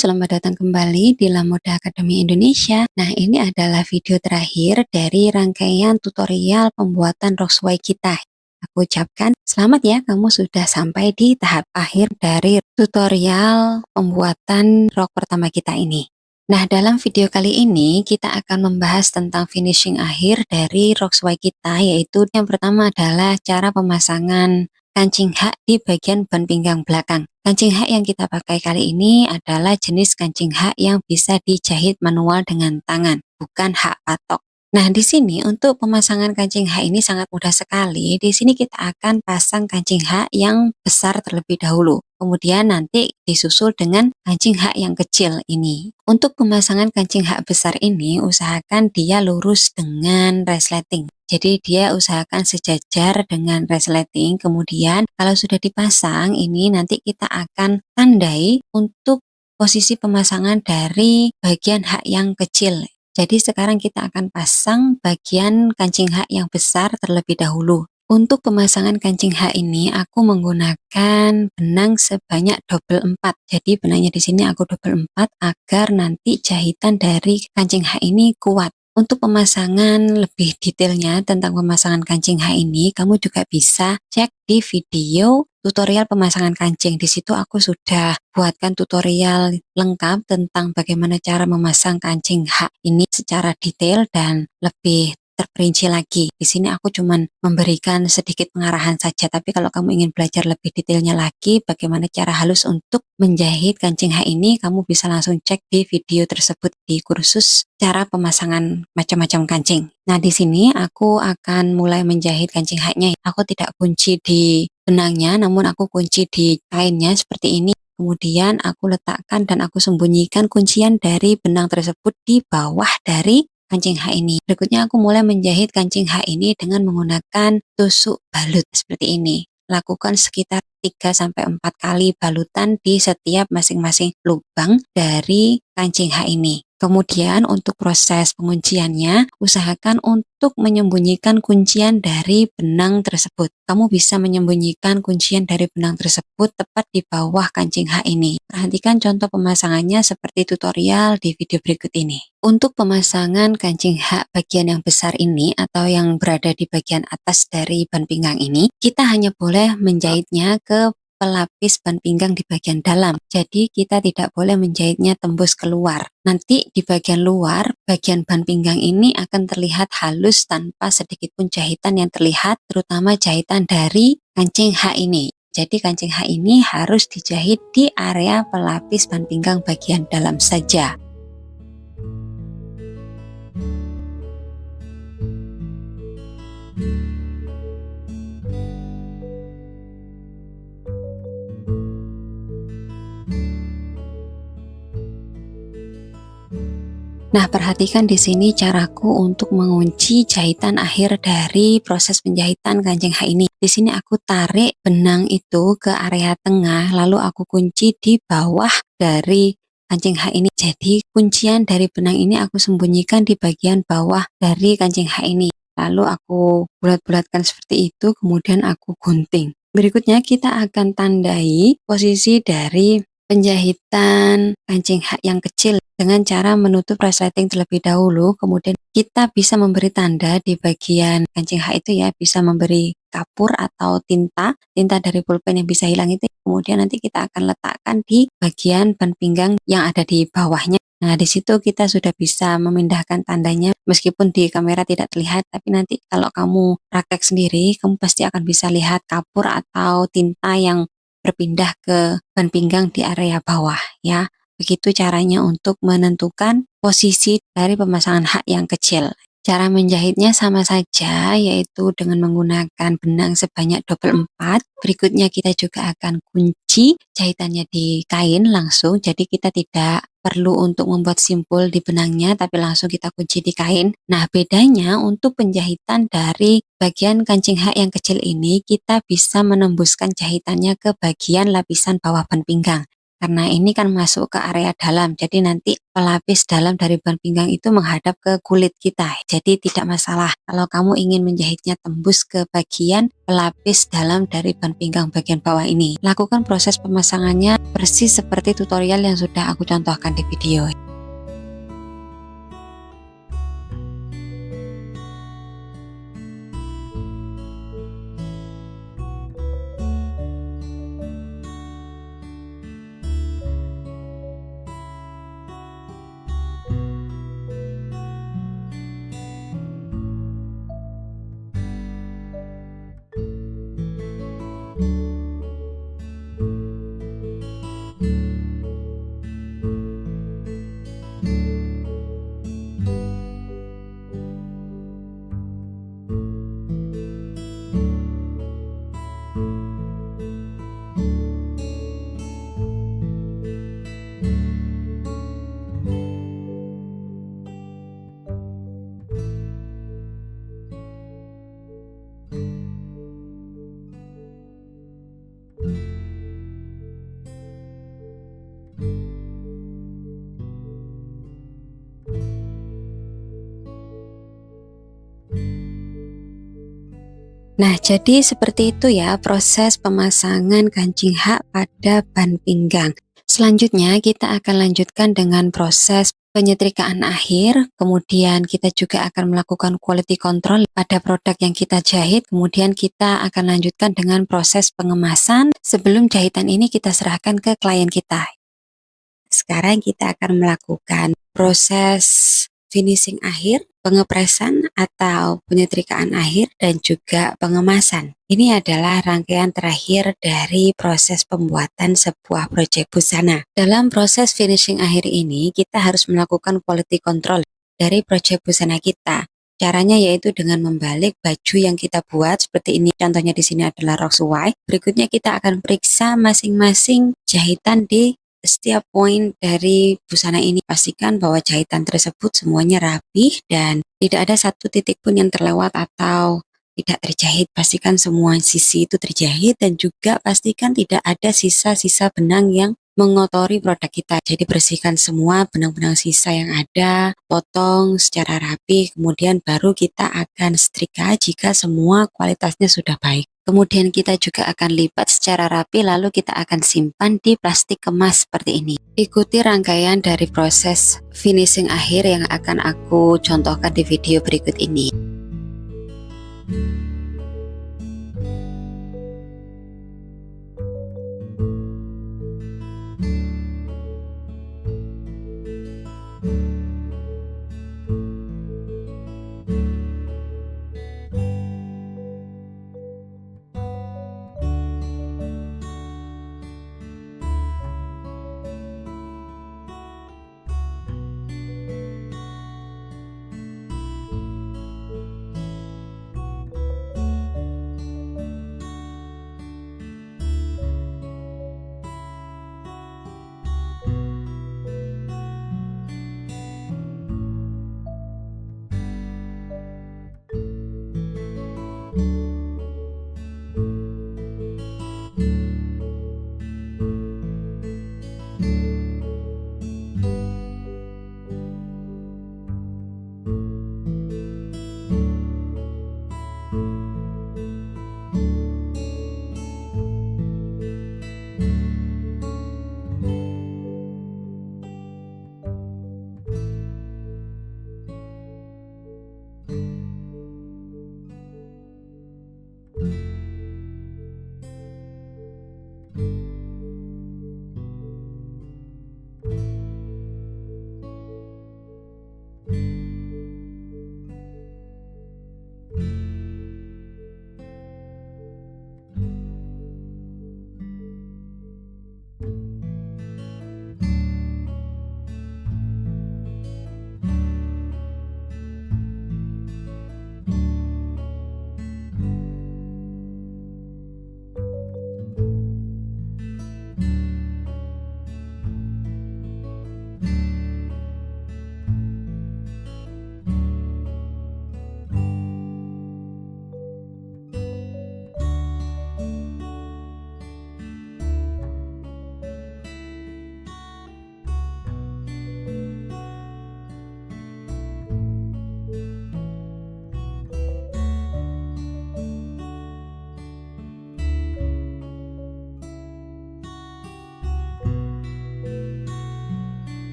Selamat datang kembali di Lamoda Academy Indonesia. Nah, ini adalah video terakhir dari rangkaian tutorial pembuatan Roxway kita. Aku ucapkan selamat ya, kamu sudah sampai di tahap akhir dari tutorial pembuatan rok pertama kita ini. Nah, dalam video kali ini kita akan membahas tentang finishing akhir dari Roxway kita, yaitu yang pertama adalah cara pemasangan kancing hak di bagian ban pinggang belakang. Kancing hak yang kita pakai kali ini adalah jenis kancing hak yang bisa dijahit manual dengan tangan, bukan hak patok. Nah, di sini untuk pemasangan kancing hak ini sangat mudah sekali. Di sini kita akan pasang kancing hak yang besar terlebih dahulu. Kemudian nanti disusul dengan kancing hak yang kecil ini. Untuk pemasangan kancing hak besar ini, usahakan dia lurus dengan resleting. Jadi dia usahakan sejajar dengan resleting. Kemudian kalau sudah dipasang ini nanti kita akan tandai untuk posisi pemasangan dari bagian hak yang kecil. Jadi sekarang kita akan pasang bagian kancing hak yang besar terlebih dahulu. Untuk pemasangan kancing hak ini aku menggunakan benang sebanyak double 4. Jadi benangnya di sini aku double 4 agar nanti jahitan dari kancing hak ini kuat. Untuk pemasangan lebih detailnya tentang pemasangan kancing hak ini, kamu juga bisa cek di video tutorial pemasangan kancing. Di situ aku sudah buatkan tutorial lengkap tentang bagaimana cara memasang kancing hak ini secara detail dan lebih terperinci lagi. Di sini aku cuman memberikan sedikit pengarahan saja, tapi kalau kamu ingin belajar lebih detailnya lagi bagaimana cara halus untuk menjahit kancing hak ini, kamu bisa langsung cek di video tersebut di kursus cara pemasangan macam-macam kancing. Nah, di sini aku akan mulai menjahit kancing haknya. Aku tidak kunci di benangnya, namun aku kunci di kainnya seperti ini. Kemudian aku letakkan dan aku sembunyikan kuncian dari benang tersebut di bawah dari kancing hak ini. Berikutnya aku mulai menjahit kancing hak ini dengan menggunakan tusuk balut seperti ini. Lakukan sekitar 3-4 kali balutan di setiap masing-masing lubang dari kancing hak ini. Kemudian untuk proses pengunciannya, usahakan untuk menyembunyikan kuncian dari benang tersebut. Kamu bisa menyembunyikan kuncian dari benang tersebut tepat di bawah kancing hak ini. Perhatikan contoh pemasangannya seperti tutorial di video berikut ini. Untuk pemasangan kancing hak bagian yang besar ini atau yang berada di bagian atas dari ban pinggang ini, kita hanya boleh menjahitnya ke pelapis ban pinggang di bagian dalam. Jadi kita tidak boleh menjahitnya tembus keluar. Nanti di bagian luar, bagian ban pinggang ini akan terlihat halus tanpa sedikit pun jahitan yang terlihat, terutama jahitan dari kancing hak ini. Jadi kancing hak ini harus dijahit di area pelapis ban pinggang bagian dalam saja. Nah, perhatikan di sini caraku untuk mengunci jahitan akhir dari proses penjahitan kancing hak ini. Di sini aku tarik benang itu ke area tengah, lalu aku kunci di bawah dari kancing hak ini. Jadi kuncian dari benang ini aku sembunyikan di bagian bawah dari kancing hak ini. Lalu aku bulat-bulatkan seperti itu, kemudian aku gunting. Berikutnya kita akan tandai posisi dari penjahitan kancing hak yang kecil dengan cara menutup resleting terlebih dahulu. Kemudian kita bisa memberi tanda di bagian kancing hak itu ya, bisa memberi kapur atau tinta dari pulpen yang bisa hilang itu. Kemudian nanti kita akan letakkan di bagian ban pinggang yang ada di bawahnya. Nah, di situ kita sudah bisa memindahkan tandanya meskipun di kamera tidak terlihat, tapi nanti kalau kamu praktek sendiri, kamu pasti akan bisa lihat kapur atau tinta yang berpindah ke ban pinggang di area bawah ya. Begitu caranya untuk menentukan posisi dari pemasangan hak yang kecil. Cara menjahitnya sama saja, yaitu dengan menggunakan benang sebanyak double 4. Berikutnya kita juga akan kunci jahitannya di kain langsung, jadi kita tidak perlu untuk membuat simpul di benangnya, tapi langsung kita kunci di kain. Nah, bedanya untuk penjahitan dari bagian kancing hak yang kecil ini, kita bisa menembuskan jahitannya ke bagian lapisan bawah ban pinggang. karena ini kan masuk ke area dalam, jadi nanti pelapis dalam dari bahan pinggang itu menghadap ke kulit kita, jadi tidak masalah kalau kamu ingin menjahitnya tembus ke bagian pelapis dalam dari bahan pinggang bagian bawah ini. Lakukan proses pemasangannya persis seperti tutorial yang sudah aku contohkan di video. Nah, jadi seperti itu ya proses pemasangan kancing hak pada ban pinggang. Selanjutnya kita akan lanjutkan dengan proses penyetrikaan akhir, kemudian kita juga akan melakukan quality control pada produk yang kita jahit, kemudian kita akan lanjutkan dengan proses pengemasan. Sebelum jahitan ini kita serahkan ke klien kita. Sekarang kita akan melakukan proses finishing akhir, pengepresan atau penyetrikaan akhir, dan juga pengemasan. Ini adalah rangkaian terakhir dari proses pembuatan sebuah proyek busana. Dalam proses finishing akhir ini, kita harus melakukan quality control dari proyek busana kita. Caranya yaitu dengan membalik baju yang kita buat seperti ini. Contohnya di sini adalah rok sesuai. Berikutnya kita akan periksa masing-masing jahitan di setiap poin dari busana ini. Pastikan bahwa jahitan tersebut semuanya rapih dan tidak ada satu titik pun yang terlewat atau tidak terjahit. Pastikan semua sisi itu terjahit dan juga pastikan tidak ada sisa-sisa benang yang mengotori produk kita. Jadi bersihkan semua benang-benang sisa yang ada, potong secara rapi, kemudian baru kita akan setrika jika semua kualitasnya sudah baik. Kemudian kita juga akan lipat secara rapi, lalu kita akan simpan di plastik kemas seperti ini. Ikuti rangkaian dari proses finishing akhir yang akan aku contohkan di video berikut ini.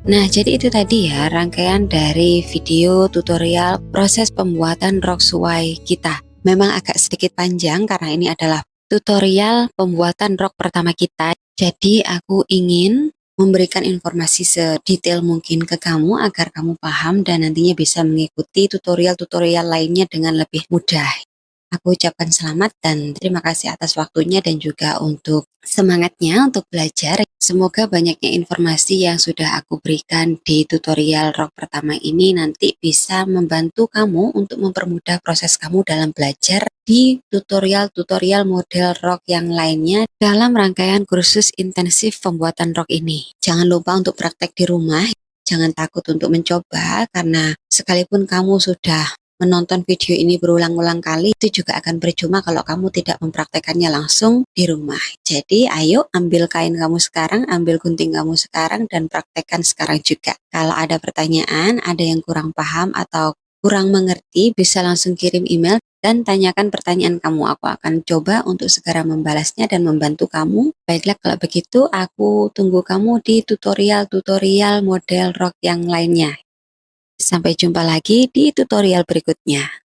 Nah, jadi itu tadi ya rangkaian dari video tutorial proses pembuatan roxway kita. Memang agak sedikit panjang karena ini adalah tutorial pembuatan rok pertama kita. Jadi aku ingin memberikan informasi sedetail mungkin ke kamu agar kamu paham dan nantinya bisa mengikuti tutorial-tutorial lainnya dengan lebih mudah. Aku ucapkan selamat dan terima kasih atas waktunya dan juga untuk semangatnya untuk belajar. Semoga banyaknya informasi yang sudah aku berikan di tutorial rok pertama ini nanti bisa membantu kamu untuk mempermudah proses kamu dalam belajar di tutorial-tutorial model rok yang lainnya dalam rangkaian kursus intensif pembuatan rok ini. Jangan lupa untuk praktek di rumah. Jangan takut untuk mencoba karena sekalipun kamu sudah menonton video ini berulang-ulang kali, itu juga akan percuma kalau kamu tidak mempraktekannya langsung di rumah. Jadi ayo ambil kain kamu sekarang, ambil gunting kamu sekarang, dan praktekkan sekarang juga. Kalau ada pertanyaan, ada yang kurang paham atau kurang mengerti, bisa langsung kirim email dan tanyakan pertanyaan kamu. Aku akan coba untuk segera membalasnya dan membantu kamu. Baiklah, kalau begitu aku tunggu kamu di tutorial-tutorial model rok yang lainnya. Sampai jumpa lagi di tutorial berikutnya.